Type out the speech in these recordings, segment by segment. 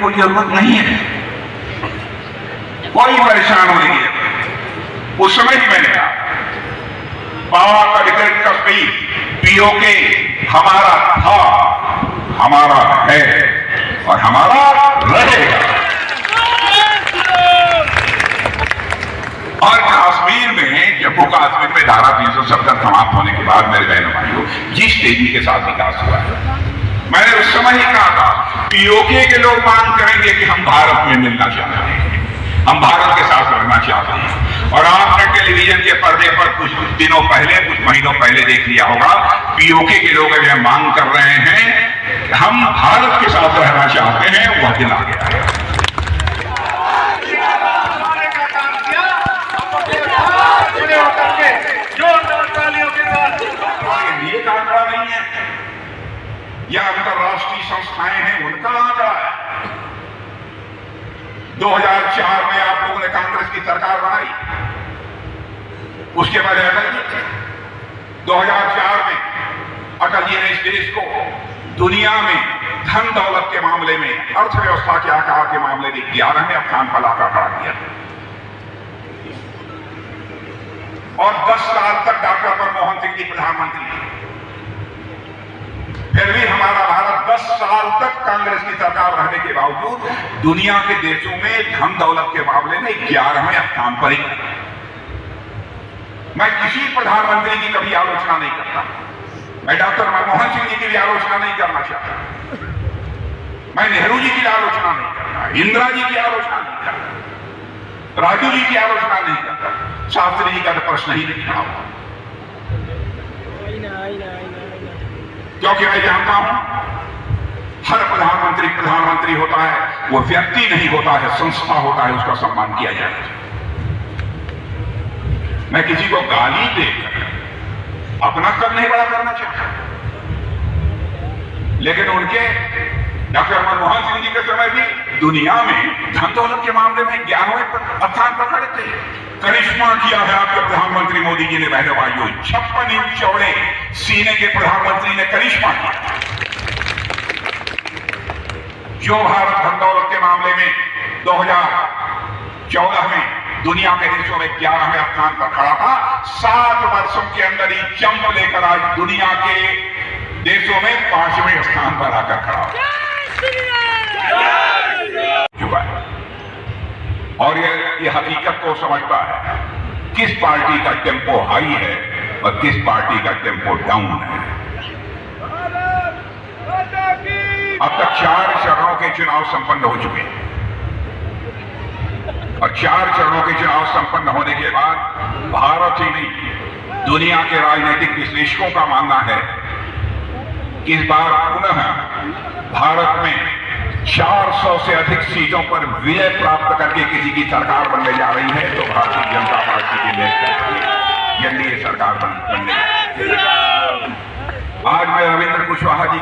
कोई जरूरत नहीं है, कोई परेशान होने की जरूरत। उस समय ही मैंने कहा पाक अधिकृत कश्मीर पीओके हमारा था, हमारा है और हमारा रहेगा। और कश्मीर में, जम्मू कश्मीर में धारा 370 समाप्त होने के बाद मेरे बहनों भाइयों जिस तेजी के साथ विकास हुआ है, मैंने उस समय ही कहा था पीओके के लोग मांग करेंगे कि हम भारत में मिलना चाहते हैं, हम भारत के साथ रहना चाहते हैं। और आपने टेलीविजन के पर्दे पर कुछ दिनों पहले, कुछ महीनों पहले देख लिया होगा, पीओके के लोग यह मांग कर रहे हैं कि हम भारत के साथ रहना चाहते हैं, वह दिन आ गया है। ये आंकड़ा नहीं है, यह अंतरराष्ट्रीय संस्थाएं हैं, उनका आंकड़ा है। 2004 में आप लोगों ने कांग्रेस की सरकार बनाई, उसके बाद अटल जी 2004 में अटल जी ने इस देश को दुनिया में धन दौलत के मामले में, अर्थव्यवस्था के आकार के मामले में 11वें स्थान पर लाकर खड़ा किया। और 10 साल तक डॉक्टर मनमोहन सिंह जी प्रधानमंत्री थे, फिर भी हमारा भारत 10 साल तक कांग्रेस की सरकार रहने के बावजूद दुनिया के देशों में धन दौलत के मामले में 11वें स्थान पर ही। मैं किसी प्रधानमंत्री की कभी आलोचना नहीं करता, मैं डॉक्टर मनमोहन सिंह जी की भी आलोचना नहीं करना चाहता, मैं नेहरू जी की आलोचना नहीं करता, इंदिरा जी की आलोचना नहीं करता, राजू जी की आलोचना नहीं करता, शास्त्री जी का तो प्रश्न ही नहीं खड़ा हुआ। क्योंकि मैं जानता हूं हर प्रधानमंत्री होता है, वो व्यक्ति नहीं होता है, संस्था होता है, उसका सम्मान किया जाता है। मैं किसी को गाली देकर अपना कद नहीं बड़ा करना चाहता, लेकिन उनके डॉक्टर मनमोहन सिंह जी के समय भी दुनिया में धन दौलत के मामले में 11वें स्थान पर खड़े थे। करिश्मा किया है आपके प्रधानमंत्री मोदी जी ने बहनों भाइयों, 56 इंच चौड़े सीने के प्रधानमंत्री ने करिश्मा किया। जो भारत धन दौलत के मामले में 2014 में दुनिया के देशों में 11वें स्थान पर खड़ा था, 7 वर्षों के अंदर ही जंप लेकर आज दुनिया के देशों में 5वें स्थान पर आकर खड़ा हो चुका है। और ये हकीकत को समझता है किस पार्टी का टेम्पो हाई है और किस पार्टी का टेम्पो डाउन है। अब तक 4 चरणों के चुनाव संपन्न हो चुके हैं और 4 चरणों के चुनाव संपन्न होने के बाद भारत ही नहीं, दुनिया के राजनीतिक विश्लेषकों का मानना है कि इस बार पुनः भारत में 400 से अधिक सीटों पर विजय प्राप्त करके किसी की सरकार बनने जा रही है, तो भारतीय जनता पार्टी की एनडीए सरकार बनने जा रही है। आज मैं रविंद्र कुशवाहा जी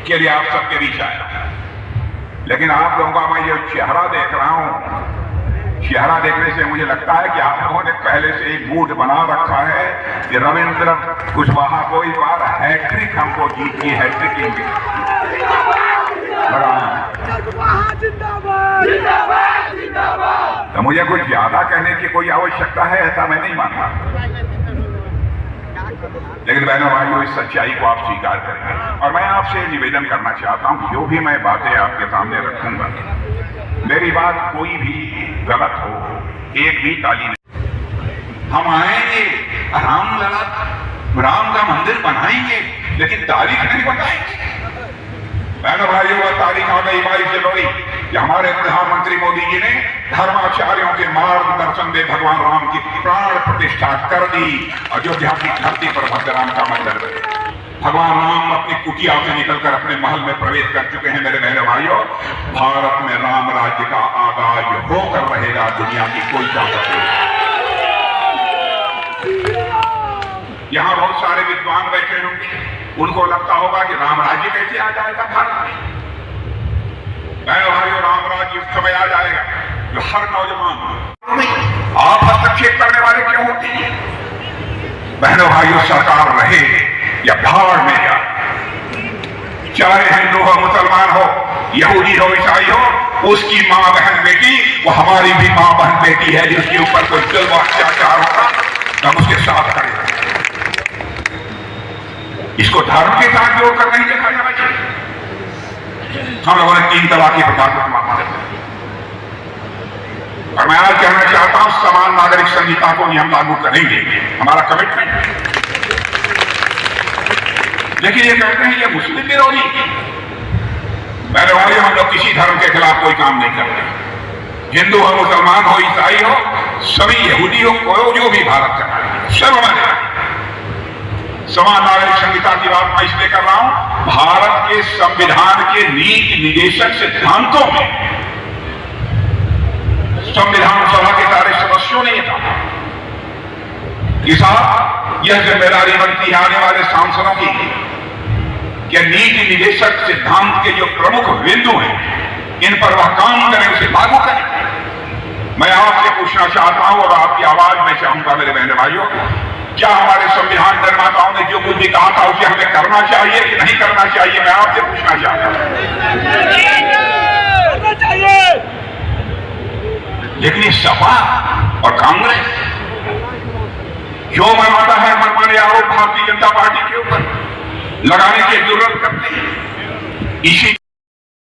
के लिए आप सबके बीच आया, लेकिन आप लोगों का मैं जो चेहरा देख रहा हूं, चेहरा देखने से मुझे लगता है कि आप लोगों ने पहले से ही मूड बना रखा है कि रविंद्र कुशवाहा को इस बार हैट्रिक हमको जीत की, हैट्रिक तो मुझे कुछ ज्यादा कहने की कोई आवश्यकता है ऐसा मैं नहीं मानता, लेकिन बहनों भाइयों इस सच्चाई को आप स्वीकार करेंगे। और मैं आपसे निवेदन करना चाहता हूं, जो भी मैं बातें आपके सामने रखूंगा, मेरी बात कोई भी गलत हो, एक भी ताली नहीं। हम आएंगे, राम का मंदिर बनाएंगे, लेकिन तारीख नहीं बताएंगे। बहनों भाइयों, वह तारीख आ गई 22 जनवरी कि हमारे प्रधानमंत्री मोदी जी ने धर्माचार्यों के मार्गदर्शन में भगवान राम की प्राण प्रतिष्ठा कर दी। अयोध्या की धरती पर भगवान का मंदिर बने। भगवान राम अपनी कुटिया से निकलकर अपने महल में प्रवेश कर चुके हैं। मेरे बहनों भाइयों, भारत में राम राज्य का आगाज होकर रहेगा, दुनिया की कोई ताकत नहीं। यहाँ बहुत सारे विद्वान बैठे होंगे, उनको लगता होगा कि राम राज्य कैसे आ जाएगा भारत में। बहनों भाइयों, राम राज्य उस समय आ जाएगा जो हर नौजवान, आप हस्तक्षेप करने वाले क्यों होते हैं? बहनों भाइयों, सरकार रहे या भाड़ में जाए, चाहे हिंदू हो मुसलमान हो, यहूदी हो ईसाई हो, उसकी मां बहन बेटी वो हमारी भी मां बहन बेटी है। जिसके ऊपर कोई जुल्म अत्याचार होगा तो हम उसके साथ खड़े हैं। इसको धर्म के साथ जोड़कर नहीं देखा जाना चाहिए। हम लोगों ने 3 तलाक की प्रथा को समाप्त कर दिया। और मैं आज कहना चाहता हूं, समान नागरिक संहिता को हम लागू करेंगे, हमारा कमिटमेंट है। लेकिन ये कहते हैं ये मुस्लिम विरोधी। मेरे भाई, हम लोग किसी धर्म के खिलाफ कोई काम नहीं करते। हिंदू हो, मुसलमान हो, ईसाई हो, सभी यहूदी हो, कोई जो भी भारत का नागरिक, सब हमारे समान नागरिक संहिता की बात मैं इसलिए कर रहा हूं, भारत के संविधान के नीति निर्देशक सिद्धांतों में संविधान सभा के सारे सदस्यों ने यह कहा कि साहब यह जिम्मेदारी बनती है आने वाले सांसदों की कि नीति निर्देशक सिद्धांत के जो प्रमुख बिंदु हैं इन पर वह काम करें, उसे लागू करें। मैं आपसे पूछना चाहता हूं और आपकी आवाज में चाहूंगा मेरे बहन भाइयों, क्या हमारे संविधान निर्माताओं ने जो कुछ भी कहा था उसे हमें करना चाहिए कि नहीं करना चाहिए? मैं आपसे पूछना चाहता हूं। लेकिन सपा और कांग्रेस जो मनाता है मनमाने आरोप भारतीय जनता पार्टी के ऊपर लगाने की जरूरत करती है। इसी